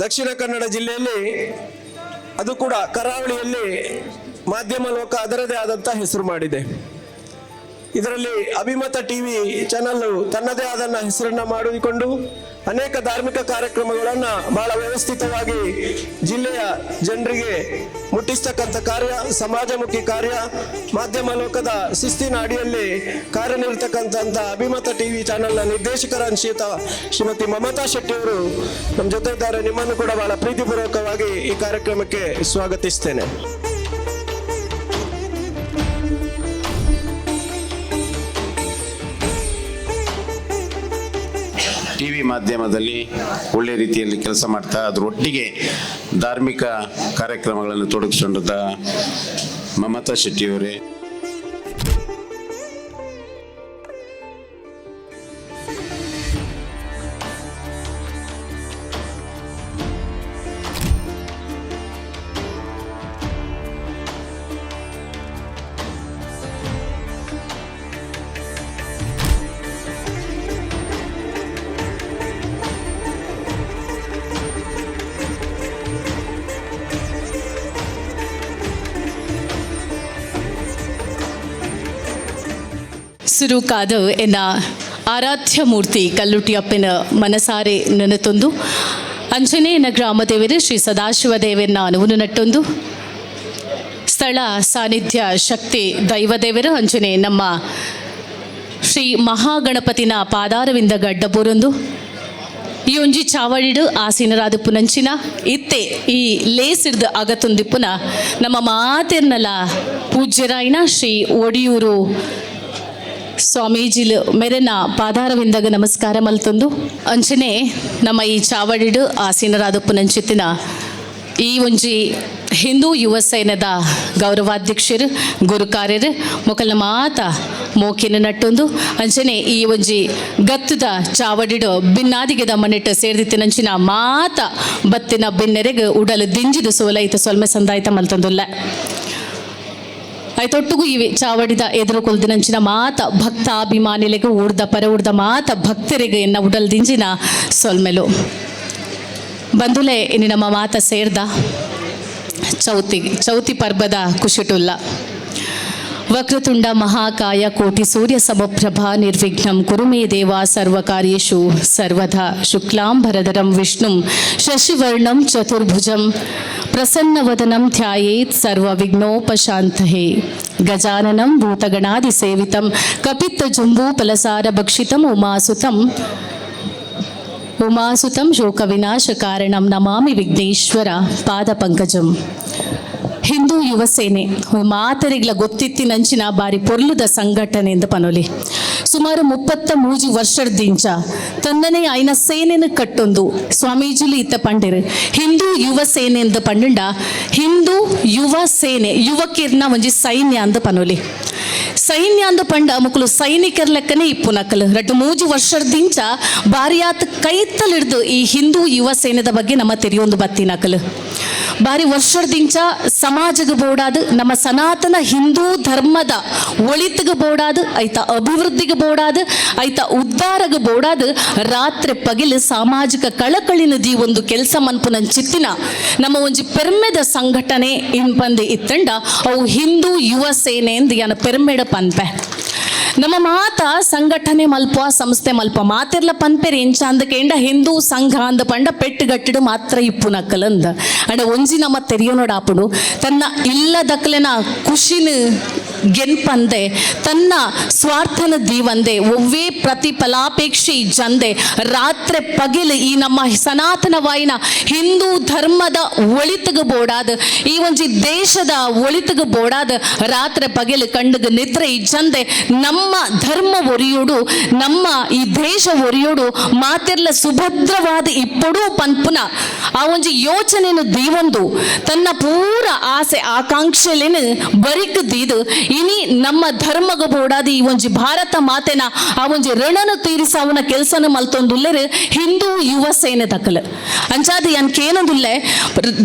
ದಕ್ಷಿಣ ಕನ್ನಡ ಜಿಲ್ಲೆಯಲ್ಲಿ, ಅದು ಕೂಡ ಕರಾವಳಿಯಲ್ಲಿ ಮಾಧ್ಯಮ ಲೋಕ ಅದರದೇ ಆದಂಥ ಹೆಸರು ಮಾಡಿದೆ. ಇದರಲ್ಲಿ ಅಭಿಮತ ಟಿವಿ ಚಾನಲ್ ತನ್ನದೇ ಆದ ಹೆಸರನ್ನ ಮಾಡಿಕೊಂಡು ಅನೇಕ ಧಾರ್ಮಿಕ ಕಾರ್ಯಕ್ರಮಗಳನ್ನು ಬಹಳ ವ್ಯವಸ್ಥಿತವಾಗಿ ಜಿಲ್ಲೆಯ ಜನರಿಗೆ ಮುಟ್ಟಿಸ್ತಕ್ಕಂಥ ಕಾರ್ಯ, ಸಮಾಜಮುಖಿ ಕಾರ್ಯ, ಮಾಧ್ಯಮ ಲೋಕದ ಶಿಸ್ತಿನ ಅಡಿಯಲ್ಲಿ ಕಾರ್ಯನಿರ್ತಕ್ಕಂಥ ಅಭಿಮತ ಟಿವಿ ಚಾನಲ್ನ ನಿರ್ದೇಶಕರಾದ ಶ್ರೀಮತಿ ಮಮತಾ ಶೆಟ್ಟಿ ಅವರು ನಮ್ಮ ಜೊತೆ ಇದ್ದಾರೆ. ನಿಮ್ಮನ್ನು ಕೂಡ ಬಹಳ ಪ್ರೀತಿಪೂರ್ವಕವಾಗಿ ಈ ಕಾರ್ಯಕ್ರಮಕ್ಕೆ ಸ್ವಾಗತಿಸ್ತೇನೆ. ಟಿವಿ ಮಾಧ್ಯಮದಲ್ಲಿ ಒಳ್ಳೆ ರೀತಿಯಲ್ಲಿ ಕೆಲಸ ಮಾಡ್ತಾ ಅದರೊಟ್ಟಿಗೆ ಧಾರ್ಮಿಕ ಕಾರ್ಯಕ್ರಮಗಳನ್ನು ತೊಡಗಿಸಿಕೊಂಡ ಮಮತಾ ಶೆಟ್ಟಿಯವರೇ, ಸುರುಕಾದ ಎನ್ನ ಆರಾಧ್ಯ ಮೂರ್ತಿ ಕಲ್ಲುಟಿಯಪ್ಪನ ಮನಸಾರೆ ನೆನತೊಂದು ಅಂಜನೇಯನ ಗ್ರಾಮದೇವರು ಶ್ರೀ ಸದಾಶಿವ ದೇವರನ್ನ ಅನುವನ್ನು ನಟ್ಟೊಂದು ಸ್ಥಳ ಸಾನ್ನಿಧ್ಯ ಶಕ್ತಿ ದೈವದೇವರು ಅಂಜನೇ ನಮ್ಮ ಶ್ರೀ ಮಹಾಗಣಪತಿನ ಪಾದಾರವಿಂದ ಗಡ್ಡಬೋರೊಂದು ಈ ಒಂಜಿ ಚಾವಡಿಡು ಆಸೀನರಾದ ಪುನಂಚಿನ ಇತ್ತೆ ಈ ಲೇಸಿಡ್ದು ಅಗತೊಂದಿಪ್ಪುನ ನಮ್ಮ ಮಾತೆರ್ನಲ ಪೂಜ್ಯರಾಯಿನ ಶ್ರೀ ಒಡಿಯೂರು ಸ್ವಾಮೀಜಿಲು ಮೆರೆನ ಪಾದಾರವಿಂದಾಗ ನಮಸ್ಕಾರ ಮಲ್ತೊಂದು ಅಂಚನೆ ನಮ್ಮ ಈ ಚಾವಡಿಡು ಆಸೀನರಾದ ಪುನಂಚಿತ್ತಿನ ಈ ಒಂಜಿ ಹಿಂದೂ ಯುವ ಸೇನೆದ ಗೌರವಾಧ್ಯಕ್ಷರು ಗುರುಕಾರ್ಯರು ಮೊಕಲ್ನ ಮಾತ ಮೋಕಿನ ನಟ್ಟೊಂದು ಅಂಚನೆ ಈ ಒಂಜಿ ಗತ್ತದ ಚಾವಡಿಡು ಬಿನ್ನಾದಿಗೆದ ಮನೆಟ್ಟು ಸೇರ್ದಿತ್ತಿನಂಚಿನ ಮಾತ ಬತ್ತಿನ ಬೆನ್ನೆರೆಗೆ ಉಡಲು ದಿಂಜಿದು ಸೋಲೈತ ಸೊಲ್ಮೆ ಸಂದಾಯ್ತ ಮಲ್ತೊಂದುಲ್ಲ ಐತೊಟ್ಟಿಗೂ ಇವೆ ಚಾವಡಿದ ಎದುರು ಕೊಲ್ದಿನಂಚಿನ ಮಾತ ಭಕ್ತಾಭಿಮಾನಿಲೆಗೆ ಊಡ್ದ ಪರ ಉಡ್ದ ಮಾತ ಭಕ್ತರಿಗೆ ಎನ್ನ ಉಡಲ್ ದಿಂಜಿನ ಸೊಲ್ಮೆಲು ಬಂದುಲೆ ಇನ್ನು ನಮ್ಮ ಮಾತ ಸೇರ್ದ ಚೌತಿ ಪರ್ಬದ ಕುಶಿಟುಲ್ಲ ವಕ್ರತುಂಡ ಮಹಾಕಾಯ ಕೋಟಿ ಸೂರ್ಯ ಸಮಪ್ರಭಾ ನಿರ್ವಿಘ್ನಂ ಕುರು ಮೇ ದೇವ ಸರ್ವಕಾರ್ಯೇಷು ಸರ್ವದಾ ಶುಕ್ಲಾಂಬರಧರಂ ವಿಷ್ಣುಂ ಶಶಿವರ್ಣಂ ಚತುರ್ಭುಜಂ ಪ್ರಸನ್ನವದನಂ ಧ್ಯಾಯೇತ್ ಸರ್ವವಿಘ್ನೋಪಶಾಂತಯೇ ಗಜಾನನಂ ಭೂತಗಣಾದಿ ಸೇವಿತಂ ಕಪಿತ್ತ ಜಂಬೂ ಫಲಸಾರ ಭಕ್ಷಿತಂ ಉಮಾಸುತಂ ಶೋಕ ವಿನಾಶ ಕಾರಣಂ ನಮಾಮಿ ವಿಘ್ನೇಶ್ವರ ಪಾದ ಪಂಕಜಂ. ಹಿಂದೂ ಯುವ ಸೇನೆ ಮಾತರಿಗಳ ಗೊತ್ತಿತ್ತಿನಂಚಿನ ಬಾರಿ ಪೊರ್ಲುದ ಸಂಘಟನೆ ಎಂದು ಪನೊಲಿ ಸುಮಾರು 33 ವರ್ಷದಿಂಚ ತನ್ನನೇ ಆಯ್ನ ಸೇನೆನ ಕಟ್ಟೊಂದು ಸ್ವಾಮೀಜಿಲಿ ಇತ್ತ ಪಂಡಿರು ಹಿಂದೂ ಯುವ ಸೇನೆ ಎಂದು ಪಂಡ ಹಿಂದೂ ಯುವ ಸೇನೆ ಯುವಕಿರ್ನ ಒಂಜಿ ಸೈನ್ಯ ಅಂದ ಪನೊಲಿ ಸೈನ್ಯ ಅಂದು ಪಂಡ ಮುಕ್ಕಲು ಸೈನಿಕರ ಲೆಕ್ಕನೇ ಇಪ್ಪು ನಕಲು 2-3 ವರ್ಷದಿಂಚ ಬಾರಿಯಾತ್ ಕೈತಲಿಡ್ದು ಈ ಹಿಂದೂ ಯುವ ಸೇನೆದ ಬಗ್ಗೆ ನಮ್ಮ ತೆರೆಯೊಂದು ಬತ್ತಿ ನಕಲು ಬಾರಿ ವರ್ಷದಿಂಚ ಸಮಾಜಕ್ಕೆ ಬೋಡಾದು ನಮ್ಮ ಸನಾತನ ಹಿಂದೂ ಧರ್ಮದ ಒಳಿತಿಗೆ ಬೋಡಾದು ಐತ ಅಭಿವೃದ್ಧಿಗೆ ಬೋಡಾದು ಐತ ಉದ್ಧಾರಗೆ ಬೋಡಾದು ರಾತ್ರಿ ಪಗಿಲು ಸಾಮಾಜಿಕ ಕಳಕಳಿನ ಒಂದು ಕೆಲಸ ಮನ್ಪುನ ಚಿತ್ತಿನ ನಮ್ಮ ಒಂಜಿ ಪೆರ್ಮೆದ ಸಂಘಟನೆ ಇಂಪಂದೆ ಇತ್ತಂಡ ಅವು ಹಿಂದೂ ಯುವ ಸೇನೆ ಎಂದು ಯಾನ ಪೆರ್ಮೆಡ ಪನ್ಪೆ ನಮ್ಮ ಮಾತ ಸಂಘಟನೆ ಮಲ್ಪ ಸಂಸ್ಥೆ ಮಲ್ಪ ಮಾತಿರ್ಲ ಪನ್ಪೆರ್ ಎಂಚ ಅಂದಕೇಂಡ ಹಿಂದೂ ಸಂಘ ಅಂದ ಪಂಡ ಪೆಟ್ಟುಗಟ್ಟಿಡು ಮಾತ್ರ ಇಪ್ಪು ನಕ್ಕಲಂದ ಅಂಡ ಒಂಜಿ ನಮ್ಮ ತೆರಿಯೋನೋಡಾಪುಡು ತನ್ನ ಇಲ್ಲದಕ್ಲೆನ ಖುಷಿನ ಗೆನ್ಪಂದೆ ತನ್ನ ಸ್ವಾರ್ಥನ ದೀವಂದೆ ಒವ್ವೇ ಪ್ರತಿಫಲಾಪೇಕ್ಷಿ ಜಂದೆ ರಾತ್ರಿ ಪಗಿಲು ಈ ನಮ್ಮ ಸನಾತನವಾಯಿನ ಹಿಂದೂ ಧರ್ಮದ ಒಳಿತಿಗೆ ಬೋಡಾದ ಈ ಒಂಜಿ ದೇಶದ ಒಳಿತಿಗೆ ಬೋಡಾದ ರಾತ್ರಿ ಪಗಿಲು ಕಂಡಗ ನಿದ್ರೆ ಈ ಜಂದೆ ನಮ್ಮ ಧರ್ಮ ಒರಿಯೋಡು ನಮ್ಮ ಈ ದೇಶ ಒರಿಯೋಡು ಮಾತೆರ್ಲ ಸುಭದ್ರವಾದ ಇಪ್ಪಡು ಪನ್ಪುನ ಆ ಒಂಜಿ ಯೋಚನೆನು ದೀವಂದು ತನ್ನ ಪೂರ ಆಸೆ ಆಕಾಂಕ್ಷೆಲೇನು ಬರಿಕ್ ದೀದು ಇನಿ ನಮ್ಮ ಧರ್ಮಗ ಬೋಡಾದ ಈ ಒಂಜಿ ಭಾರತ ಮಾತೆನ ಆ ಒಂಜಿ ಋಣನು ತೀರಿಸಾವನ ಕೆಲಸನ ಮಲ್ತೊಂದುಲ್ಲೆರ್ ಹಿಂದೂ ಯುವ ಸೇನೆ ತಕ್ಕಲು ಅಂಚಾದ ಏನೊಂದುಲ್ಲೆ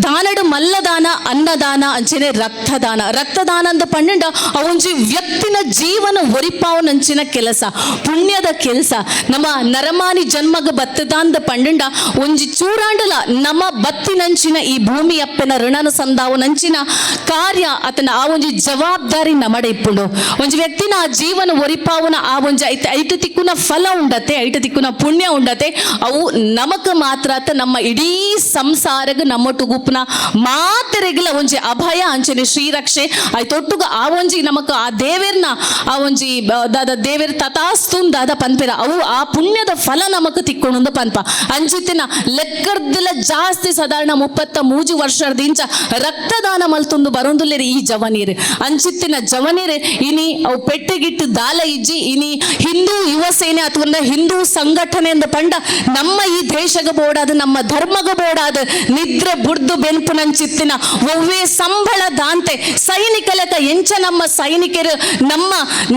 ದಾನಡು ಮಲ್ಲದಾನ ಅನ್ನದಾನ ಅಂಚೆನೆ ರಕ್ತದಾನ ಅಂತ ಪಂಡ ಆ ಒಂಜಿ ವ್ಯಕ್ತಿನ ಜೀವನ ಒರಿಪಾವನಂಚಿನ ಕೆಲಸ ಪುಣ್ಯದ ಕೆಲಸ ನಮ್ಮ ನರಮಾನಿ ಜನ್ಮಗ ಬತ್ತದಾಂದ ಪಂಡ ಒಂಜಿ ಚೂರಾಂಡಲ ನಮ್ಮ ಬತ್ತಿನಂಚಿನ ಈ ಭೂಮಿ ಅಪ್ಪನ ಋಣನ ಸಂದಾವನಂಚಿನ ಕಾರ್ಯ ಅತನ ಆ ಒಂಜಿ ಜವಾಬ್ದಾರಿ ನಮಡೆ ಇಪ್ಪುಂಡು ಒಂಜಿ ವ್ಯಕ್ತಿನ ಆ ಜೀವನ ಒರಿಪಾವನ ಆ ಒಂಜಿ ಐಟು ತಿಕ್ಕುನ ಫಲ ಉಂಡತೆ ಐಟು ತಿಕ್ಕುನ ಪುಣ್ಯ ಉಂಡತೆ ಅವು ನಮಕ್ ಮಾತ್ರ ನಮ್ಮ ಇಡೀ ಸಂಸಾರಗ ನಮ್ಮೊಟ್ಟುಗುಪ್ಪನ ಮಾತೆರೆಗಲ ಒಂಜಿ ಅಭಯ ಅಂಚನೆ ಶ್ರೀರಕ್ಷೆ ಐತೊಟ್ಟುಗ ಆ ಒಂಜಿ ನಮಕ್ ಆ ದೇವೇರ್ನ ಆ ಒಂಜಿ ದಾದ ದೇವೇರ್ ತಥಾಸ್ತುನ್ ದಾದ ಪನ್ಪೆರ ಅವು ಆ ಪುಣ್ಯದ ಫಲ ನಮಕ್ ತಿಕ್ಕೊಂಡು ಪನ್ಪ ಅಂಚಿತ್ತಿನ ಲೆಕ್ಕರ್ದಲ ಜಾಸ್ತಿ ಸಾಧಾರಣ 33 ವರ್ಷದಿಂದ ರಕ್ತದಾನ ಮಲ್ತೊಂದು ಬರೊಂದುಲ್ಲೆರಿ ಈ ಜವನೀರ್ ಅಂಚಿತ್ತಿನ ಜವನೀರ್ ಇನಿ ಅವು ಪೆಟ್ಟೆಗಿಟ್ಟು ದಾಲ ಇಜ್ಜಿ ಇನಿ ಹಿಂದೂ ಯುವ ಸೇನೆ ಅಥವಾ ಹಿಂದೂ ಸಂಘಟನೆ ಎಂದು ಪಂಡ ನಮ್ಮ ಈ ದೇಶಗ ಬೋಡಾದ ನಮ್ಮ ಧರ್ಮಗ ಬೋಡಾದ ನಿದ್ರೆ ಬುಡ್ದು ಬೆನ್ಪುನಂಚಿತ್ತಿನ ಒವ್ವೇ ಸಂಬಳ ದಾಂತೆ ಸೈನಿಕಲಕ ಎಂಚ ನಮ್ಮ ಸೈನಿಕರು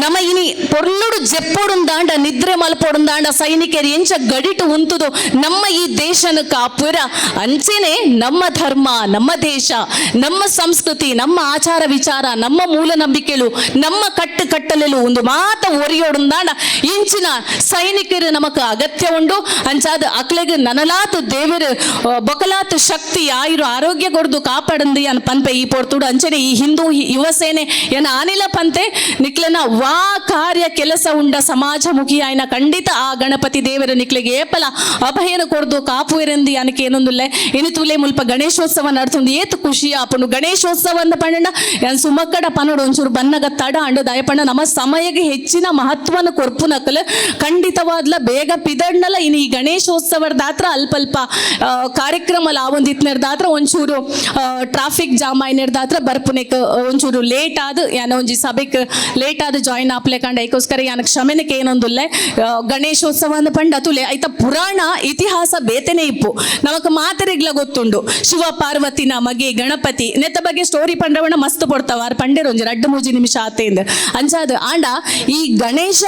ನಮ್ಮ ಇನಿ ಪೊರ್ಲುಡು ಜೆಪ್ಪೊಡುಂದಾಂಡ ನಿದ್ರೆ ಮಲ್ಪೊಡುಂದಾಂಡ ಸೈನಿಕರು ಎಂಚ ಗಡಿಟು ಉಂತುದು ನಮ್ಮ ಈ ದೇಶನ ಕಾಪುರ ಅಂಚೆನೆ ನಮ್ಮ ಧರ್ಮ ನಮ್ಮ ದೇಶ ನಮ್ಮ ಸಂಸ್ಕೃತಿ ನಮ್ಮ ಆಚಾರ ವಿಚಾರ ನಮ್ಮ ಮೂಲ ನಂಬಿಕೆಲು ನಮ್ಮ ಕಟ್ಟಲೆಲು ಒಂದು ಮಾತ ಒರಿಯೋಡುಂದಾಂಡ ಇಂಚಿನ ಸೈನಿಕರು ನಮಕ್ ಅಗತ್ಯ ಉಂಡು ಅಂಚಾದ ಅಕ್ಲೆಗ್ ನನಲಾತ್ ದೇವರು ಬೊಕಲಾತ್ ಶಕ್ತಿ ಆಯುರು ಆರೋಗ್ಯ ಕೊಡ್ದು ಕಾಪಾಡಂದಿ ಅನ್ ಪನ್ಪೆ ಈ ಪೊರ್ತುಡು ಅಂಚನೆ ಈ ಹಿಂದೂ ಯುವ ಸೇನೆ ಏನ ಆನಿಲ ಪಂತೆ ನಿಕ್ಲೆನ ವಾ ಕಾರ್ಯ ಕೆಲಸ ಉಂಡ ಸಮಾಜಮುಖಿ ಆಯ್ನ ಖಂಡಿತ ಆ ಗಣಪತಿ ದೇವರ ನಿಕ್ಲೆಗೆ ಏಪಲ ಅಭಯನ ಕೊಡ್ದು ಕಾಪುವೆರೆಂದಿ ಅನಕ್ಕೆ ಏನೊಂದುಲ್ಲೆ ಇನ್ನು ತುಲೆ ಮುಲ್ಪ ಗಣೇಶೋತ್ಸವ ನಡ್ತೊಂದು ಏತು ಖುಷಿ ಆಪನು ಗಣೇಶೋತ್ಸವ ಅಂದ ಪಂಡ ಸುಮಕ್ಕಡ ಪನೋಡು ಒಂಚೂರು ಬನ್ನಗ ತಡ ಅಂಡು ದಯಪಂಡ ನಮ್ಮ ಸಮಯಗೆ ಹೆಚ್ಚಿನ ಮಹತ್ವನ ಕೊರ್ಪು ನಕಲು ಖಂಡಿತವಾದ್ಲ ಬೇಗ ಪಿದಡ್ನಲ್ಲ ಇನ್ನು ಈ ಗಣೇಶೋತ್ಸವದಾತ್ರ ಅಲ್ಪ ಕಾರ್ಯಕ್ರಮ ಆವೊಂದಿತ್ನರ್ದಾತ್ರ ಒಂಚೂರು ಟ್ರಾಫಿಕ್ ಜಾಮ್ ಆಯ್ನರ್ದಾತ್ರ ಬರ್ಪುನೆಕ್ ಒಂಚೂರು ಲೇಟ್ ಆದ ಯಾನ ಒಂಜಿ ಸಭೆಕ್ ಲೇಟ್ ಆದ ಜಾಯಿನ್ ಆಪ್ಲೆ ಕಂಡ ಐಕೋಸ್ಕರ ಯಾನ ಕ್ಷಮೆನಕ್ಕೆ ಏನೊಂದುಲ್ಲೆ ಗಣೇಶೋತ್ಸವ ಅಂದ ಪಂಡ ತುಲೆ ಐತ ಪುರಾಣ ಇತಿಹಾಸ ಬೇತೆನೆ ಇಪ್ಪು ನಮಕ್ ಮಾತರಿಗ್ಲ ಗೊತ್ತುಂಡು ಶಿವ ಪಾರ್ವತಿನ ಮಗೆ ಗಣಪತಿ ನೆತ್ತ ಬಗ್ಗೆ ಸ್ಟೋರಿ ಪಂಡವಣ್ಣ ಮಸ್ತ್ ಪಡ್ತಾವ ಆರ್ ಪಂಡೇರ್ ಒಂಜಿ 2-3 ನಿಮಿಷ ಆತೆಂದು ಅಂಚಾದ ಆಂಡ ಈ ಗಣೇಶ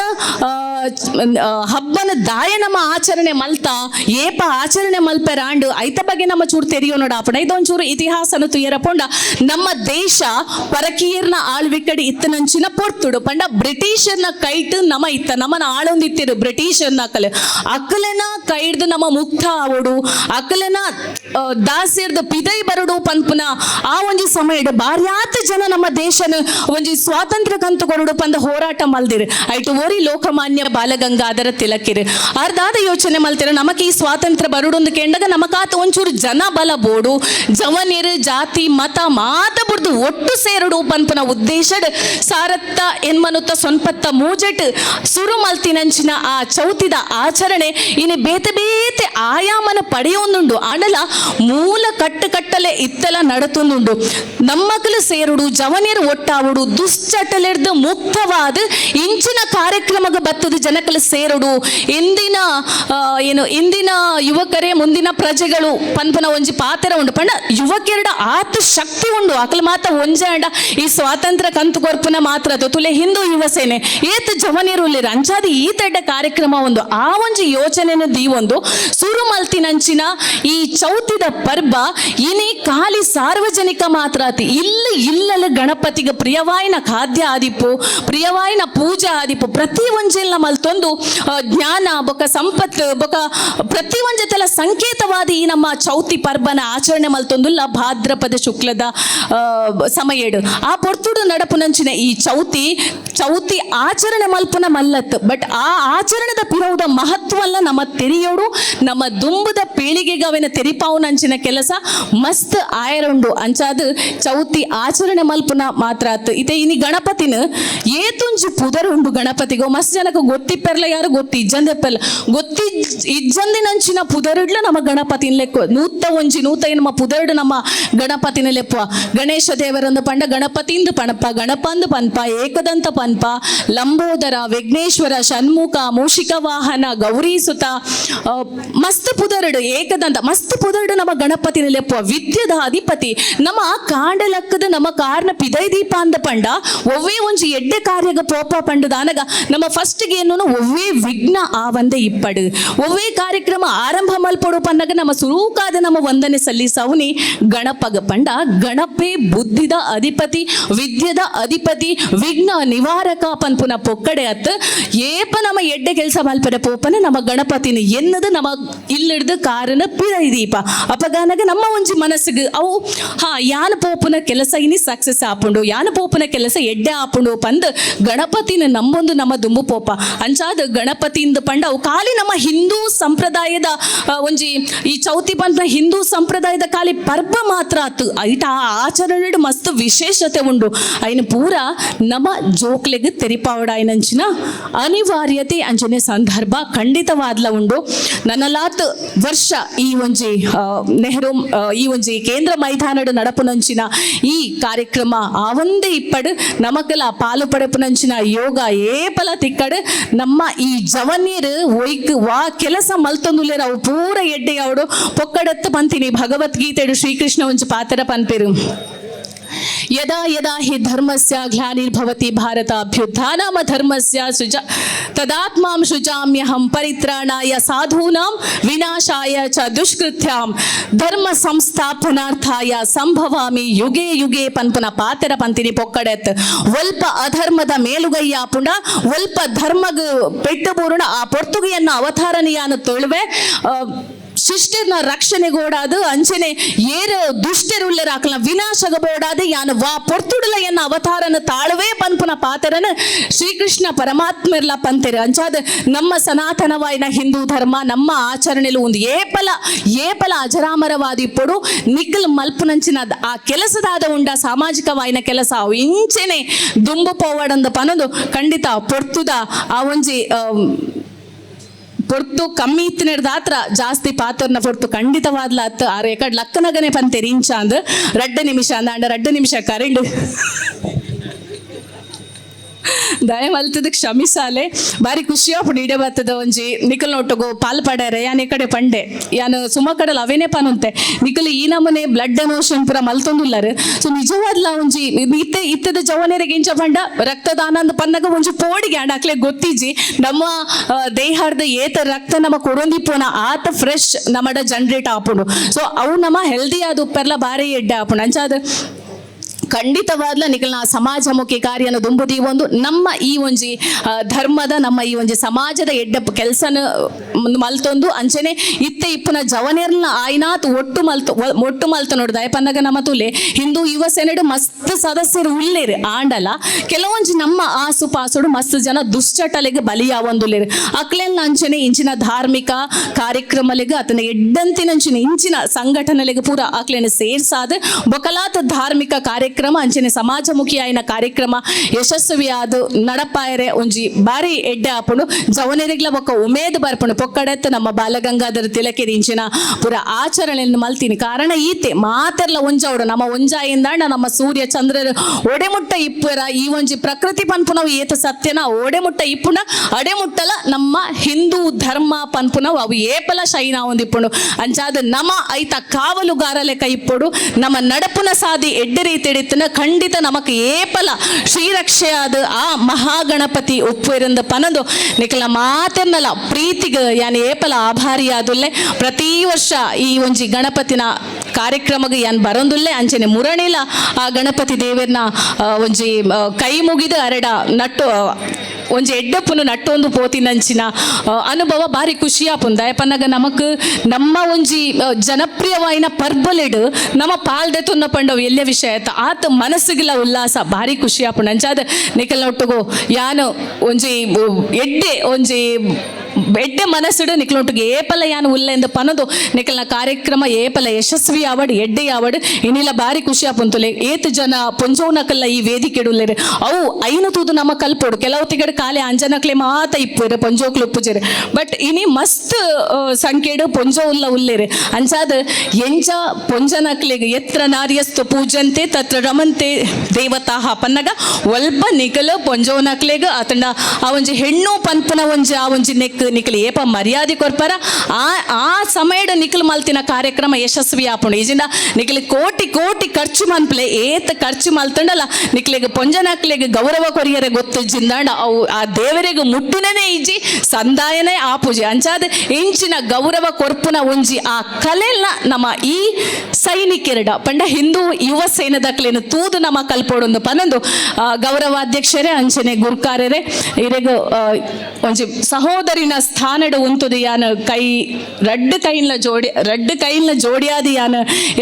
ಹಬ್ಬನ ದಾಯ ನಮ್ಮ ಆಚರಣೆ ಮಲ್ತಾ ಏಪ ಆಚರಣೆ ಮಲ್ಪೆರಾಂಡು ಐತ ಬಗ್ಗೆ ನಮ್ಮ ಚೂರು ತೆರಿಯೋ ನೋಡ ಆಪಣ ಇದೊಂಚೂರು ಇತಿಹಾಸನ ತುಯ್ಯರಪೊಂಡ ನಮ್ಮ ದೇಶ ಪರಕೀಯರ್ನ ಆಳ್ವಿಕಡಿ ಇತ್ತನಂಚಿನ ಪೊರ್ತುಡು ಪಂಡ ಬ್ರಿಟಿಷರ್ನ ಕೈಟ್ ನಮ್ಮ ಇತ್ತ ನಮ್ಮನ ಆಳೊಂದಿತ್ತಿರು ಬ್ರಿಟಿಷರ್ನ ಅಕಲೆನ ಕೈಡ್ದು ನಮ್ಮ ಮುಕ್ತ ಆವಡು ಅಕಲೆನ ದಾಸ್ಯರ್ದ ಪಿದೈ ಬರಡು ಪನ್ಪುನ ಆ ಒಂಜಿ ಸಮಯಡ್ ಬಾರ್ಯಾತ ಜನ ನಮ್ಮ ದೇಶನ ಒಂಜಿ ಸ್ವಾತಂತ್ರ್ಯ ಕಂತು ಕೊರಡು ಪಂದ ಹೋರಾಟ ಮಲ್ದಿರು ಐಟು ಓರಿ ಲೋಕಮಾನ್ಯ ಬಾಲಗಂಗಾಧರ ತಿಲಕಿರು ಅರ್ಧಾದ ಯೋಚನೆ ಮಲ್ತಿರ ನಮಕ್ ಈ ಸ್ವಾತಂತ್ರ್ಯ ಬರುಡೊಂದು ಕೆಂಡಗ ನಮಕಾತ ಒಂಚೂರು ಜನ ಬಲ ಬೋಡು ಜವನಿರು ಜಾತಿ ಮತ ಮಾತ ಬುಡ್ದು ಒಟ್ಟು ಸೇರುಡು ಪನ್ಪುನ ಉದ್ದೇಶಡ್ ಸಾರತ್ತ ಎನ್ಮನುತ್ತ ಸೊನ್ಪತ್ತ ಮೂಜೆಟ್ ಸುರು ಮಲ್ತಿನಂಚಿನ ಆ ಚೌತಿದ ಆಚರಣೆ ಇನ್ನು ಬೇತೆ ಬೇತೆ ಆಯಾಮನ ಪಡೆಯೊಂದುಂಡು ಆಂಡಲ ಮೂಲ ಕಟ್ಟಲೆ ಇತ್ತಲ ನಡತೊಂದುಂಡು ನಮ್ಮಕಲು ಸೇರುಡು ಜವನಿರು ಒಟ್ಟಾವುಡು ದುಶ್ಚಟಲೆರ್ದು ಮುಕ್ತವಾದ ಇಂಚಿನ ಕಾರ್ಯಕ್ರಮಗ ಬತ್ತದ ಜನಕಲು ಸೇರುಡು ಇಂದಿನ ಯುವಕರೇ ಮುಂದಿನ ಪ್ರಜೆಗಳು ಪನ್ಪನ ಒಂಜಿ ಪಾತ್ರ ಉಂಡು ಪಂಡ ಯುವಕೆರಡ ಆತ ಶಕ್ತಿ ಉಂಡು ಅಕಲ್ ಮಾತ ಒಂಜಾಂಡ ಈ ಸ್ವಾತಂತ್ರ್ಯ ಕಂತು ಕೊರ್ಪುನ ಮಾತ್ರ ತುಲೆ ಹಿಂದೂ ಯುವ ಸೇನೆ ಏತ್ ಜವನಿರುಲಿರ ಅಂಚಾದ ಈ ತೆಡ್ಡ ಕಾರ್ಯಕ್ರಮ ಒಂದು ಆ ಒಂಜಿ ಯೋಚನೆನ ದೀವೊಂದು ಸುರು ಮಲ್ತಿನಂಚಿನ ಈ ಚೌತಿದ ಪರ್ಬ ಇನಿ ಖಾಲಿ ಸಾರ್ವಜನಿಕ ಮಾತ್ರ ಆತಿ ಇಲ್ಲಲು ಗಣಪತಿಗ ಪ್ರಿಯವಾಯಿನ ಖಾದ್ಯ ಆದಿಪ್ಪು ಪ್ರಿಯವಾಯಿನ ಪೂಜೆ ಆದಿಪ್ಪು ಪ್ರತಿ ಒಂಜೆಲ್ಲ ಮಲ್ತೊಂದು ಜ್ಞಾನ ಬೊಕ ಸಂಪತ್ತು ಬೊಕ ಪ್ರತಿ ಒಂಜತೆಲ್ಲ ಸಂಕೇತವಾದ ಈ ನಮ್ಮ ಚೌತಿ ಪರ್ಬನ ಆಚರಣೆ ಮಲ್ತೊಂದುಲ್ಲ ಭಾದ್ರಪದ ಶುಕ್ಲದ ಸಮಯಡು ಆ ಪೊರ್ತುಡು ನಡಪುನಂಚಿನ ಈ ಚೌತಿ ಆಚರಣೆ ಮಲ್ಪನ ಮಲ್ಲತ್ ಬಟ್ ಆ ಆಚರಣೆದ ಪಿರವುದ ಮಹತ್ವಲ್ಲ ನಮ್ಮ ತೆರಿಯೋಡು ನಮ್ಮ ದುಂಬುದ ಪೀಳಿಗೆಗೆ ಅವಿನ ತೆರಿಪಾವುನಂಚಿನ ಕೆಲಸ ಮಸ್ತ್ ಆಯರುಂಡು ಅಂಚಾದ ಚೌತಿ ಆಚರಣೆ ಮಲ್ಪನ ಮಾತ್ರ ಆತು ಇತೆ ಇನಿ ಗಣಪತಿನ ಏತುಂಜಿ ಪುದರುಂಡು ಗಣಪತಿಗೋ ಮಸ್ತ್ ಜನಕ ಗೊತ್ತಿಪ್ಪೆರ್ಲ ಯಾರು ಗೊತ್ತಿ ಇಜ್ಜಂದೆಪ್ಪೆಲ್ಲ ಗೊತ್ತಿ ಇಜ್ಜಂದಿನಂಚಿನ ಪುದರುಡ್ಲ ನಮ್ಮ ಗಣಪತಿನ ಲೆಕ್ಕ ನೂತ ನಮ್ಮ ಪುದರುಡು ನಮ್ಮ ಗಣಪತಿನ ಲೆಪ್ಪ ಗಣೇಶ ದೇವರಂದು ಪಂಡ ಗಣಪತಿಂದು ಪಣಪ ಗಣಪಂದು ಪನ್ಪ ಏಕದಂತ ಪನ್ಪ ಲಂಬೋದರ ವಿಘ್ನೇಶ್ವರ ಷಣ್ಮುಖ ಮೂಷಿಕ ವಾಹನ ಗೌರೀಸುತ ಮಸ್ತ್ ಪುದರುಡು ಏಕದಂತ ಮಸ್ತ್ ಪುದರುಡು ನಮ್ಮ ಗಣಪತಿನ ಲೆಪ್ಪ ವಿದ್ಯದ ಅಧಿಪತಿ ನಮ್ಮ ಕಾಂಡಲಕ್ಕದ ನಮ್ಮ ಕಾರ್ನ ಪಿದೈ ದೀಪ ಅಂದ ಪಂಡ ಒವ್ವೇ ಒಂಜಿ ಎಡ್ಡೆ ಕಾರ್ಯಗ ಪೋಪ ಪಂಡುದಾನಗ ನಮ್ಮ ಫಸ್ಟ್ಗೆ ಏನು ಒವ್ವೇ ವಿಘ್ನ ಆ ಒಂದೇ ಇಪ್ಪಡು ಒವ್ವೇ ಕಾರ್ಯಕ್ರಮ ಆರಂಭ ಮಲ್ಪಡು ಪನ್ನಗ ನಮ್ಮ ಸುರೂಕಾದ ನಮ್ಮ ವಂದನೆ ಸಲ್ಲಿಸವುನಿ ಗಣಪಗ ಪಂಡ ಗಣಪೇ ಬುದ್ಧಿದ ಅಧಿಪತಿ ವಿದ್ಯದ ಅಧಿಪತಿ ವಿಘ್ನ ನಿವಾರಕ ಪನ್ಪುನ ಪೊಕ್ಕಡೆ ಅತ್ ಏಪ ನಮ್ಮ ಎಡ್ಡೆ ಕೆಲಸ ಮಲ್ಪದ ಪೋಪನ ನಮ್ಮ ಗಣಪತಿನ ಎನ್ನದು ನಮ್ಮ ಇಲ್ಲಿಡ್ದು ಕಾರಣ ಪಿರೈದೀಪ ಅಪಗಾನಗ ನಮ್ಮ ಒಂಜಿ ಮನಸ್ಸಿಗೆ ಅವು ಯಾನ ಪೋಪನ ಕೆಲಸ ಇನಿ ಸಕ್ಸಸ್ ಆಪುಂಡು ಯಾನ ಪೋಪನ ಕೆಲಸ ಎಡ್ಡೆ ಆಪುಂಡು ಪಂದ್ ಗಣಪತಿನ ನಮ್ಮೊಂದು ನಮ್ಮ ದುಂಬು ಪೋಪ ಅಂಚಾದ ಗಣಪತಿಯಿಂದ ಪಂಡ ಅವು ಖಾಲಿ ನಮ್ಮ ಹಿಂದೂ ಸಂಪ್ರದಾಯದ ಒಂಜಿ ಈ ಚೌತಿ ಪಂತ ಹಿಂದೂ ಸಂಪ್ರದಾಯದ ಖಾಲಿ ಪರ್ಬ ಮಾತ್ರ ಆತು ಐಟ ಆ ಆಚರಣೆ ಮಸ್ತ್ ವಿಶೇಷತೆ ಉಂಡು ಐನ ಪೂರ ನಮ್ಮ ಜೋಕ್ಲೆಗ್ ತೆರಿಪಾವಡಾಯ್ನಂಚಿನ ಅನಿವಾರ್ಯತೆ ಅಂಚನೆ ಸಂದರ್ಭ ಖಂಡಿತವಾದ್ಲ ಉಂಡು ನನ್ನಲಾತ್ ವರ್ಷ ಈ ಒಂಜಿ ನೆಹರು ಈ ಒಂಜಿ ಕೇಂದ್ರ ಮೈದಾನಡು ನಡಪುನಂಚಿನ ಈ ಕಾರ್ಯಕ್ರಮ ಆವಂದೇ ಇಪ್ಪಡು ನಮಕಲ ಪಾಲು ಪಡೆಪುನಂಚಿನ ಯೋಗ ಏಪಲ ತಿಕ್ಕಡು ನಮ್ಮ ಈ ಜವನೀರು ಒಯ್ಕ್ ವಾ ಕೆಲಸ ಮಲ್ತೊಂದುಲೇರ ಅವು ಪೂರ ಎಡ್ಡೆ ಅವಡು ಪೊಕ್ಕಡತ್ತ ಪಂತಿನಿ ಭಗವದ್ಗೀತೆಡು ಶ್ರೀಕೃಷ್ಣ ಒಂಜಿ ಪಾತ್ರ ಪನ್ಪೆರು ಯದಾ ಯದಾ ಹಿ ಧರ್ಮಸ್ಯ ಗ್ಲಾನಿರ್ಭವತಿ ಭಾರತ ಅಭ್ಯುತ್ಥಾನಮ ಧರ್ಮಸ್ಯ ತದಾತ್ಮಾಂ ಸೃಜಾಮ್ಯಹಂ ಪರಿತ್ರಾಣಾಯ ಸಾಧೂನಾಂ ವಿನಾಶಾಯ ಚ ದುಷ್ಕೃತ್ಯಾಂ ಧರ್ಮ ಸಂಸ್ಥಾಪನಾರ್ಥಾಯ ಸಂಭವಾಮಿ ಯುಗೆ ಯುಗೆ ಪನ್ಪುನ ಪಾತೆರ ಪಂತಿನಿ ಪೊಕ್ಕಡೆತ್ ಒಲ್ಪ ಅಧರ್ಮದ ಮೇಲುಗೈಯ ಪುಂಡ ಒಲ್ಪ ಧರ್ಮಗ ಪೆಟ್ಟು ಬೂರುಣ ಆ ಪೊರ್ತುಗೆಯನ್ನ ಅವತಾರನೆಯಾನು ತೊಳುವೆ ಶಿಷ್ಟರ್ನ ರಕ್ಷಣೆಗೋಡಾದು ಅಂಚನೆ ಏರು ದುಷ್ಟರುಳ್ಳರ ಆಕಲ ವಿನಾಶಗಬೋಡಾದು ಯಾನು ವಾ ಪೊರ್ತುಡಲ ಎನ್ನ ಅವತಾರನ ತಾಳುವೆ ಪನ್ಪುನ ಪಾತರನ ಶ್ರೀಕೃಷ್ಣ ಪರಮಾತ್ಮರ್ಲ ಪಂತೆರು ಅಂಚಾದ ನಮ್ಮ ಸನಾತನವಾಯಿನ ಹಿಂದೂ ಧರ್ಮ ನಮ್ಮ ಆಚರಣೆಲು ಒಂದು ಏಪಲ ಅಜರಾಮರವಾದಿ ಪೊಡು ನಿಖಲ್ ಮಲ್ಪುನಂಚಿನ ಆ ಕೆಲಸದಾದ ಉಂಡ ಸಾಮಾಜಿಕವಾಯಿನ ಕೆಲಸ ಅವು ಇಂಚೆನೆ ದುಂಬು ಪೋವಡಂದ ಪನೊಂದು ಖಂಡಿತ ಪೊರ್ತುದ ಆ ಒಂಜಿ ಪೊರ್ತು ಕಮ್ಮಿ ಇತ್ತಿನಡ್ದಾತ್ರ ಜಾಸ್ತಿ ಪಾತ್ರನ ಪೊರ್ತು ಖಂಡಿತವಾದ್ಲ ಅತ್ತು ಆ ರೇಕಡ್ ಲಕ್ಕನಗನೆ ಪಂತೆರಿ ಇಂಚ ಅಂದ್ 2 ನಿಮಿಷ ಅಂದ 2 ನಿಮಿಷ ಕರೆಂಡು ದಯ ಮಲ್ತದ ಕ್ಷಮಿಸಾಲೆ ಬಾರಿ ಖುಷಿಯಾಪುಡು ಇಡೆ ಬರ್ತದ ಒಂಜಿ ನಿಖಲ್ ನೊಟ್ಟುಗು ಪಾಲ್ ಪಡ್ಯಾರೆ ಯಾನ್ ಈ ಕಡೆ ಪಂಡೆ ಯಾನು ಸುಮ ಕಡಲ್ ಅವೇನೆ ಪನುಂತೆ ನಿಖಲ್ ಈ ನಮನೆ ಬ್ಲಡ್ ಡೊನೇಷನ್ ಪೂರ ಮಲ್ತೊಂದುಲ್ಲರು ಸೊ ನಿಜವಾದ್ಲ ಒಂಜಿ ಇತ್ತದ ಜವನೆರೆಗೆ ಇಂಚ ಪಂಡ ರಕ್ತದಾನ ಅಂದ್ ಪನ್ನಗ ಒಂಜಿ ಪೋಡಿಗೆ ಅಂಡ್ ಅಕ್ಲೆ ಗೊತ್ತಿಜಿ ನಮ್ಮ ದೇಹದ ಏತ ರಕ್ತ ನಮ್ಮ ಕೊಡೊಂದಿಪ್ಪುನ ಆತ ಫ್ರೆಶ್ ನಮ್ಮಡ ಜನರೇಟ್ ಆಪುಂಡು ಸೊ ಅವು ನಮ್ಮ ಹೆಲ್ದಿ ಆದ ಉಪ್ಪೆರ್ಲ ಬಾರಿ ಎಡ್ಡೆ ಆಪುಂಡು ಅಂಚಾದ ಖಂಡಿತವಾದ್ಲ ನಿಖಲ್ನ ಸಮಾಜಮುಖಿ ಕಾರ್ಯನ ದುಂಬುದಿ ಒಂದು ನಮ್ಮ ಈ ಒಂಜಿ ಧರ್ಮದ ನಮ್ಮ ಈ ಒಂಜಿ ಸಮಾಜದ ಎಡ್ಡ ಕೆಲಸನ ಮಲ್ತೊಂದು ಅಂಚನೆ ಇತ್ತೆ ಇಪ್ಪುನ ಜವನೇರ್ನ ಆಯ್ನಾತ್ ಒಟ್ಟು ಮಲ್ತ ನೋಡ್ದ ಪನ್ನಗ ನಮ್ಮ ತುಲೆ ಹಿಂದೂ ಯುವ ಸೇನೆಡು ಮಸ್ತ್ ಸದಸ್ಯರು ಉಳ್ಳೇರು ಆಂಡಲ ಕೆಲವೊಂಜಿ ನಮ್ಮ ಆಸು ಪಾಸುಡು ಮಸ್ತ್ ಜನ ದುಶ್ಚಟಲೆಗೆ ಬಲಿಯಾವೊಂದುಲೇರು ಅಕ್ಲೆಲ್ಲ ಅಂಚನೆ ಇಂಚಿನ ಧಾರ್ಮಿಕ ಕಾರ್ಯಕ್ರಮಲೆಗೆ ಆತನ ಎಡ್ಡಂತಿನಂಚಿನ ಇಂಚಿನ ಸಂಘಟನೆಲೆಗೆ ಪೂರ ಅಕ್ಲೆನ ಸೇರ್ಸಾದ ಬೊಕಲಾತ ಧಾರ್ಮಿಕ ಕಾರ್ಯಕ್ರಮ ಅಂಚನೆ ಸಮಾಜಮುಖಿ ಆಯ್ನ ಕಾರ್ಯಕ್ರಮ ಯಶಸ್ವಿಯಾದ ನಡಪಾಯರೆ ಒಂಜಿ ಬಾರಿ ಎಡ್ಡೆ ಆಪುಂಡು ಜವನೆರಿಗ್ಲ ಬೊಕ್ಕ ಉಮೇದ್ ಬರ್ಪುಂಡು ಪೊಕ್ಕಡೆತ್ತ ನಮ್ಮ ಬಾಲಗಂಗಾಧರ ತಿಲಕೇರಿ ಇಂಚಿನ ಪೂರ ಆಚರಣೆಯನ್ನು ಮಲ್ತೀನಿ ಕಾರಣ ಈತೆ ಮಾತೆರ್ಲ ಒಂಜಾವಡು ನಮ್ಮ ಒಂಜಾಯಿಂದಾಂಡ ನಮ್ಮ ಸೂರ್ಯ ಚಂದ್ರರು ಒಡೆಮುಟ್ಟ ಇಪ್ಪುರ ಈ ಒಂಜಿ ಪ್ರಕೃತಿ ಪನ್ಪುನವು ಏತ ಸತ್ಯನ ಒಡೆಮುಟ್ಟ ಇಪ್ಪುನ ಅಡೆಮುಟ್ಟಲ ನಮ್ಮ ಹಿಂದೂ ಧರ್ಮ ಪನ್ಪುನವು ಅವು ಏಪಲ ಶೈನ ಒಂದಿಪ್ಪುಂಡು ಅಂಚಾದ ನಮ್ಮ ಐತ ಕಾವಲುಗಾರ ಲೆಕ್ಕ ಇಪ್ಪುಡು ನಮ್ಮ ನಡಪುನ ಸಾದಿ ಎಡ್ಡೆ ರೀತಿ ಖಂಡಿತ ನಮಕ್ ಏಪಲ ಶ್ರೀರಕ್ಷೆಯಾದ ಆ ಮಹಾಗಣಪತಿ ಉಪ್ಪುರಂದ ಪನದು ನಿಖಲ ಮಾತೆನ್ನಲ ಪ್ರೀತಿಗೆ ಯಾನ್ ಏಪಲ ಆಭಾರಿಯಾದುಲ್ಲೆ ಪ್ರತಿ ವರ್ಷ ಈ ಒಂಜಿ ಗಣಪತಿನ ಕಾರ್ಯಕ್ರಮಗೆ ಯಾನ್ ಬರೊಂದುಲ್ಲೆ ಅಂಚನೆ ಮುರಣಿಲ ಆ ಗಣಪತಿ ದೇವರನ್ನ ಒಂಜಿ ಕೈ ಮುಗಿದು ಅರಡ ನಟ್ಟು ಒಂಜಿ ಎಡ್ಡಪ್ಪುನು ನಟ್ಟೊಂದು ಪೋತಿನಂಚಿನ ಅನುಭವ ಬಾರಿ ಖುಷಿಯಾಪುಂದ ಪನ್ನಗ ನಮಕ್ ನಮ್ಮ ಒಂಜಿ ಜನಪ್ರಿಯವಾಯಿನ ಪರ್ಬಲೆಡು ನಮ್ಮ ಪಾಲ್ದೆ ತುನ್ನ ಪಂಡವು ಎಲ್ಲೆ ವಿಷಯ ಆತ ಮನಸ್ಸಿಗಿಲ್ಲ ಉಲ್ಲಾಸ ಬಾರಿ ಖುಷಿಯಾಪುಂಡ ಅಂಚಾದ ನಿಖಲ್ ನೊಟ್ಟುಗು ಯಾನು ಒಂಜಿ ಎಡ್ಡೆ ಮನಸ್ಸುಡು ನಿಖಲೊಟ್ಟಿಗೆ ಏಪಲ ಯಾನು ಉಲ್ಲೆಂದು ಪನದು ನಿಖಲ್ನ ಕಾರ್ಯಕ್ರಮ ಏಪಲ ಯಶಸ್ವಿ ಆವಡ್ ಎಡ್ಡೆ ಆವಡ್ ಇನ್ನಿಲ್ಲ ಬಾರಿ ಖುಷಿ ಆಪುಂತುಲೆ ಏತ್ ಜನ ಪೊಂಜೋನಕಲ್ಲ ಈ ವೇದಿಕೆಡುಲ್ಲೆರು ಅವು ಐನು ತೂದು ನಮ್ಮ ಕಲ್ಪೋಡು ಕೆಲವು ತಿಗಡು ಕಾಲೆ ಅಂಜನಕ್ಲೆ ಮಾತ ಇಪ್ಪುರು ಪೊಂಜೋಕ್ಲು ಉಪ್ಪುಜೆರು ಬಟ್ ಇನಿ ಮಸ್ತ್ ಸಂಖ್ಯೆಡು ಪೊಂಜೋ ಉಲ್ಲೇರು ಅಂಚಾದ ಎಂಜ ಪೊಂಜನಕ್ಲೆಗ್ ಎತ್ರ ನಾರ್ಯಸ್ತು ಪೂಜಂತೆ ತತ್ರ ರಮಂತೆ ದೇವತಾಹ ಪನ್ನಗ ಒಲ್ಪ ನಿಖಲು ಪೊಂಜೋನಕ್ಲೆಗ್ ಅತಂಡ ಆ ಒಂಜಿ ಹೆಣ್ಣು ಪನ್ಪುನ ಒಂಜಿ ಆ ಒಂಜಿ ನೆಕ್ ನಿಖಲ್ ಏಪ ಮರ್ಯಾದೆ ಕೊರ್ಪರ ಆ ಸಮಯದ ನಿಖಲ್ ಮಲ್ತಿನ ಕಾರ್ಯಕ್ರಮ ಯಶಸ್ವಿ ಆಪುಂಡು ಈಜಿಂದ ನಿಖಲ್ ಕೋಟಿ ಕೋಟಿ ಖರ್ಚು ಮನ್ಪ್ಲೆ ಏತ್ ಖರ್ಚು ಮಲ್ತಂಡಲ್ಲ ನಿಖಲಿಗೆ ಪೊಂಜನಕ್ಲಿಗೆ ಗೌರವ ಕೊರಿಯರೆ ಗೊತ್ತಿಜ್ಜಿಂದಾಂಡ ಅವು ಆ ದೇವರಿಗೆ ಮುಟ್ಟುನೇ ಇಜ್ಜಿ ಸಂದಾಯನೇ ಆಪುಜಿ ಅಂಚಾದ ಇಂಚಿನ ಗೌರವ ಕೊರ್ಪುನ ಒಂಜಿ ಆ ಕಲೆಲ್ಲ ನಮ್ಮ ಈ ಸೈನಿಕರಡ ಪಂಡ ಹಿಂದೂ ಯುವ ಸೇನದಕ್ಲೇನು ತೂದು ನಮ್ಮ ಕಲ್ಪೋಡೊಂದು ಪನೊಂದು ಗೌರವಾಧ್ಯಕ್ಷರೇ ಅಂಚನೆ ಗುರ್ಕಾರರೇ ಇರೆಗ ಒಂಜಿ ಸಹೋದರಿನ ಸ್ಥಾನಡು ಉಂತುದು ಯಾನ ಕೈ ರಡ್ಡು ಕೈಲ ಜೋಡಿಯಾದಿ ಯಾನ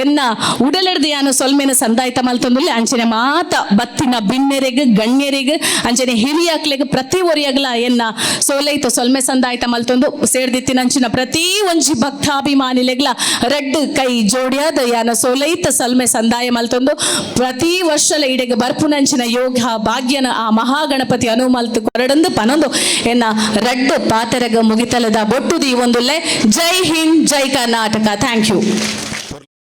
ಎನ್ನ ಉಡಲೆಡ್ದು ಯಾನ ಸೊಲ್ಮೆನ ಸಂದಾಯಿತ ಮಲ್ತೊಂದುಲ್ಲೆ ಅಂಚನೆ ಮಾತ ಬತ್ತಿನ ಬಿನ್ನೆರೆಗ್ ಗಣ್ಯರಿಗ್ ಅಂಚನೆ ಹಿರಿಯಾಕ್ಲೆಗ್ ಪ್ರತಿ ಒರಿಯಾಗ್ಲ ಎನ್ನ ಸೋಲೈತ ಸೊಲ್ಮೆ ಸಂದಾಯಿತ ಮಲ್ತೊಂದು ಸೇರ್ದಿತ್ತಿನಂಚಿನ ಪ್ರತಿ ಒಂಜಿ ಭಕ್ತಾಭಿಮಾನಿಲೆಗ್ಲ ರಡ್ಡು ಕೈ ಜೋಡಿಯಾದ ಯಾನ ಸೋಲೈತ ಸೊಲ್ಮೆ ಸಂದಾಯ ಮಲ್ತೊಂದು ಪ್ರತಿ ವರ್ಷಲ ಇಡೆಗೆ ಬರ್ಪುನಂಚಿನ ಯೋಗ ಭಾಗ್ಯನ ಆ ಮಹಾಗಣಪತಿ ಅನುಮಲ್ತು ಕೊರಡಂದು ಪನೊಂದು ಎನ್ನ ರಡ್ಡು ಪಾತೆರಗ ಮುಗಿತಲದ ಬೊಟ್ಟುದು ಈ ಒಂದುಲ್ಲೆ ಜೈ ಹಿಂದ್ ಜೈ ಕರ್ನಾಟಕ ಥ್ಯಾಂಕ್ ಯು.